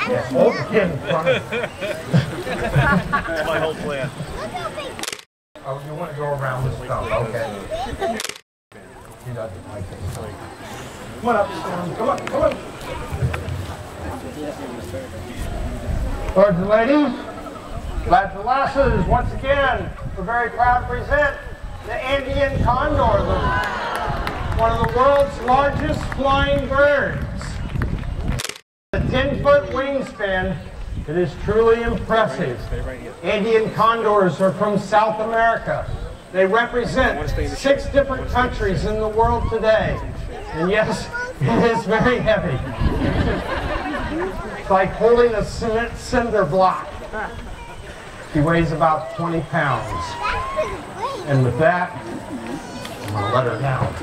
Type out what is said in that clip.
Yeah, hold the kid in front of you. That's my whole plan. Oh, you want to go around the stump, okay. He doesn't like it. Come on up, Storm. Come on, come on. Lords and ladies, lads and lasses, once again, we're very proud to present the Andean Condor, one of the world's largest flying birds. A 10-foot wingspan, it is truly impressive. Andean condors are from South America. They represent 6 different countries in the world today. And yes, it is very heavy. It's like holding a cement cinder block. He weighs about 20 pounds. And with that, I'm going to let her down.